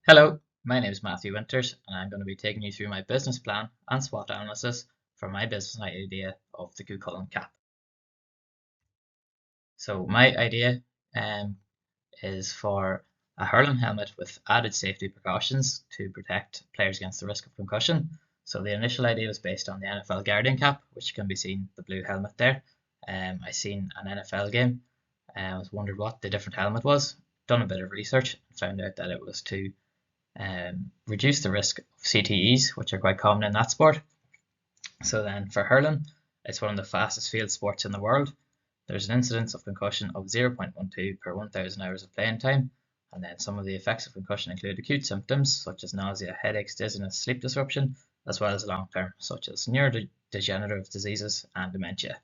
Hello, my name is Matthew Winters, and I'm going to be taking you through my business plan and SWOT analysis for my business idea of the Cucullin cap. So my idea is for a hurling helmet with added safety precautions to protect players against the risk of concussion. So the initial idea was based on the NFL Guardian cap, which can be seen the blue helmet there. I seen an NFL game and I was wondered what the different helmet was. Done a bit of research and found out that it was to reduce the risk of CTEs, which are quite common in that sport. So then for hurling, it's one of the fastest field sports in the world. There's an incidence of concussion of 0.12 per 1,000 hours of playing time, and then some of the effects of concussion include acute symptoms such as nausea, headaches, dizziness, sleep disruption, as well as long term such as neurodegenerative diseases and dementia.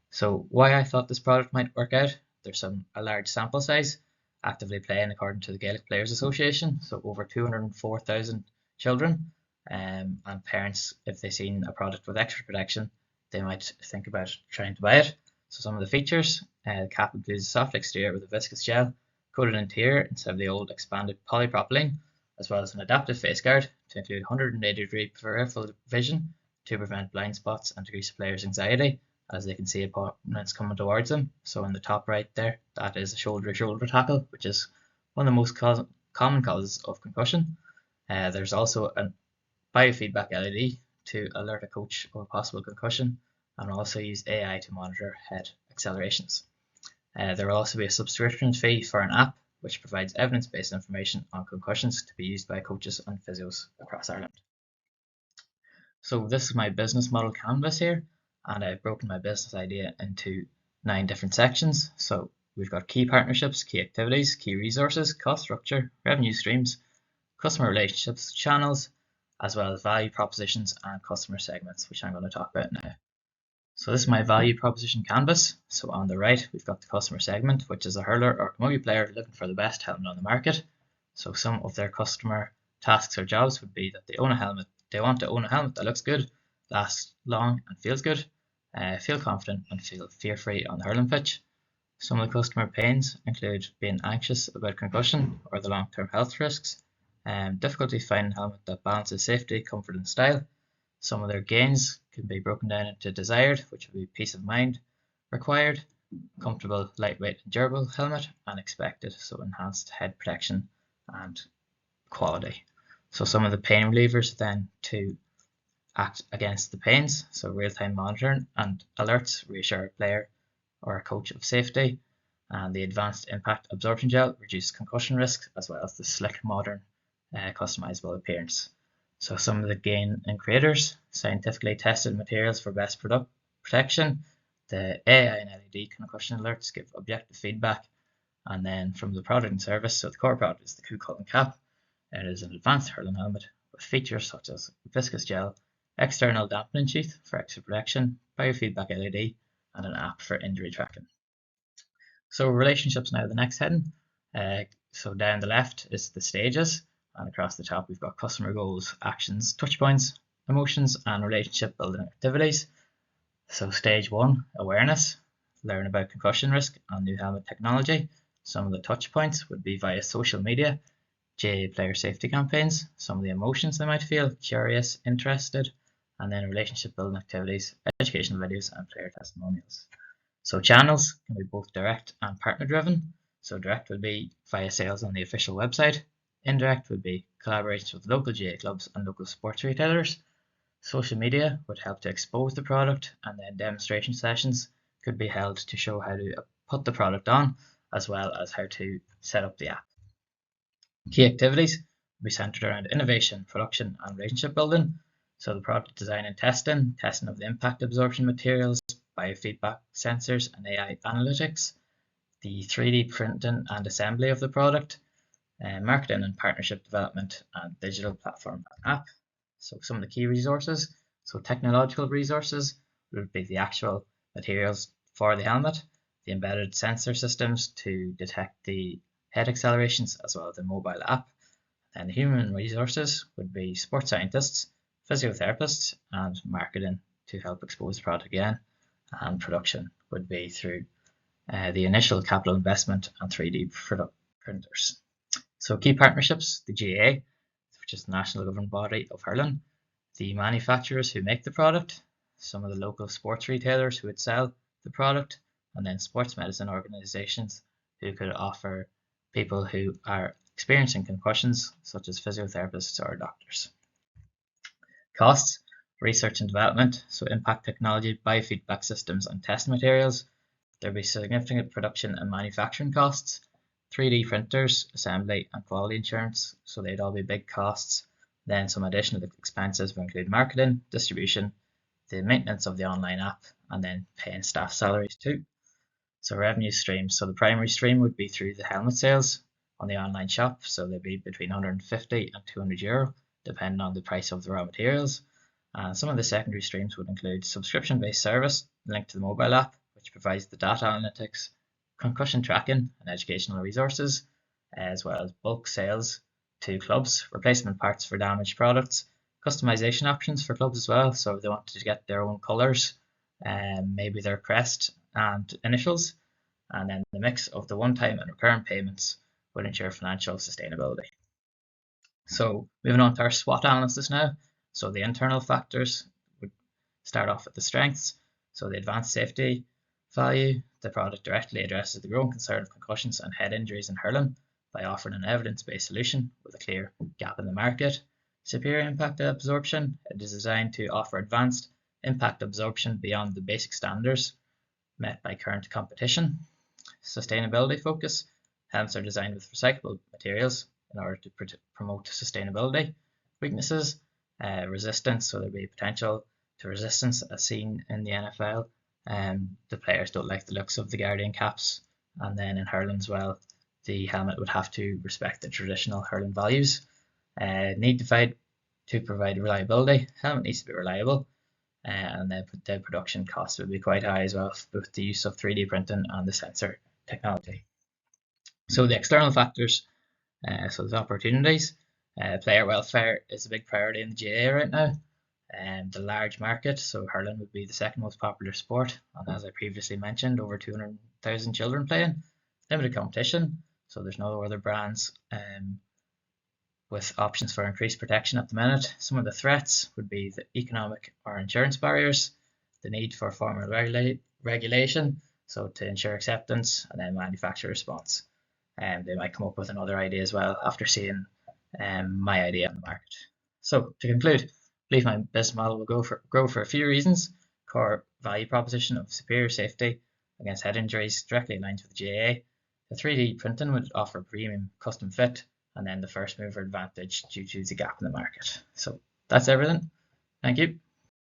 So why I thought this product might work out, there's a large sample size actively playing according to the Gaelic Players Association, so over 204,000 children, and parents, if they've seen a product with extra protection, they might think about trying to buy it. So some of the features, the cap includes a soft exterior with a viscous gel, coated interior instead of the old expanded polypropylene, as well as an adaptive face guard to include 180-degree peripheral vision to prevent blind spots and decrease the player's anxiety as they can see opponents coming towards them. So in the top right there, that is a shoulder-to-shoulder tackle, which is one of the most common causes of concussion. There's also a biofeedback LED to alert a coach of a possible concussion, and also use AI to monitor head accelerations. There will also be a subscription fee for an app which provides evidence-based information on concussions to be used by coaches and physios across Ireland. So this is my business model canvas here, and I've broken my business idea into 9 different sections. So we've got key partnerships, key activities, key resources, cost structure, revenue streams, customer relationships, channels, as well as value propositions and customer segments, which I'm going to talk about now. So this is my value proposition canvas. So on the right, we've got the customer segment, which is a hurler or camogie player looking for the best helmet on the market. So some of their customer tasks or jobs would be that they own a helmet. They want to own a helmet that looks good, lasts long and feels good, feel confident and feel fear-free on the hurling pitch. Some of the customer pains include being anxious about concussion or the long-term health risks, difficulty finding a helmet that balances safety, comfort and style. Some of their gains can be broken down into desired, which would be peace of mind, required, comfortable, lightweight and durable helmet, and expected, so enhanced head protection and quality. So some of the pain relievers then to act against the pains, so real-time monitoring and alerts reassure a player or a coach of safety, and the advanced impact absorption gel reduces concussion risk, as well as the slick, modern, customizable appearance. So some of the gain in creators, scientifically tested materials for best product protection, the AI and LED concussion alerts give objective feedback, and then from the product and service, so the core product is the Cucullin cap. It is an advanced hurling helmet with features such as viscous gel, external dampening sheath for extra protection, biofeedback LED, and an app for injury tracking. So relationships now, the next heading. So down the left is the stages, and across the top we've got customer goals, actions, touch points, emotions, and relationship building activities. So stage 1, awareness, learn about concussion risk and new helmet technology. Some of the touch points would be via social media, GA player safety campaigns, some of the emotions they might feel, curious, interested, and then relationship building activities, educational videos, and player testimonials. So channels can be both direct and partner driven. So direct would be via sales on the official website. Indirect would be collaborations with local GA clubs and local sports retailers. Social media would help to expose the product, and then demonstration sessions could be held to show how to put the product on, as well as how to set up the app. Key activities will be centered around innovation, production, and relationship building. So the product design and testing of the impact absorption materials, biofeedback sensors, and AI analytics, the 3D printing and assembly of the product, marketing and partnership development, and digital platform and app. So some of the key resources, so technological resources would be the actual materials for the helmet, the embedded sensor systems to detect the head accelerations, as well as the mobile app. And the human resources would be sports scientists, physiotherapists, and marketing to help expose the product again. And production would be through the initial capital investment and 3D printers. So key partnerships, the GAA, which is the national governing body of hurling, the manufacturers who make the product, some of the local sports retailers who would sell the product, and then sports medicine organisations who could offer people who are experiencing concussions, such as physiotherapists or doctors. Costs, research and development, so impact technology, biofeedback systems and test materials. There'll be significant production and manufacturing costs, 3D printers, assembly and quality insurance, so they'd all be big costs. Then some additional expenses will include marketing, distribution, the maintenance of the online app, and then paying staff salaries too. So revenue streams. So the primary stream would be through the helmet sales on the online shop. So they'd be between 150 and €200, depending on the price of the raw materials. And some of the secondary streams would include subscription-based service linked to the mobile app, which provides the data analytics, concussion tracking, and educational resources, as well as bulk sales to clubs, replacement parts for damaged products, customization options for clubs as well. So if they wanted to get their own colours, maybe their crest and initials, and then the mix of the one-time and recurrent payments would ensure financial sustainability. So moving on to our SWOT analysis now. So the internal factors would start off with the strengths. So the advanced safety value, the product directly addresses the growing concern of concussions and head injuries in hurling by offering an evidence-based solution with a clear gap in the market. Superior impact absorption, it is designed to offer advanced impact absorption beyond the basic standards met by current competition. Sustainability focus, helmets are designed with recyclable materials in order to promote sustainability. Weaknesses, resistance, so there'll be potential to resistance as seen in the NFL. The players don't like the looks of the Guardian caps, and then in hurling as well, the helmet would have to respect the traditional hurling values. Need to provide reliability, helmet needs to be reliable, and then the production costs would be quite high as well with the use of 3D printing and the sensor technology. So the external factors, so the opportunities, player welfare is a big priority in the GAA right now. The large market, so hurling would be the second most popular sport, and as I previously mentioned, over 200,000 children playing. Limited competition, so there's no other brands with options for increased protection at the minute. Some of the threats would be the economic or insurance barriers, the need for formal regulation, so to ensure acceptance, and then manufacturer response. They might come up with another idea as well after seeing my idea on the market. So to conclude, I believe my business model will grow for a few reasons. Core value proposition of superior safety against head injuries directly aligns with the GAA. The 3D printing would offer premium custom fit, and then the first mover advantage due to the gap in the market. So that's everything. Thank you.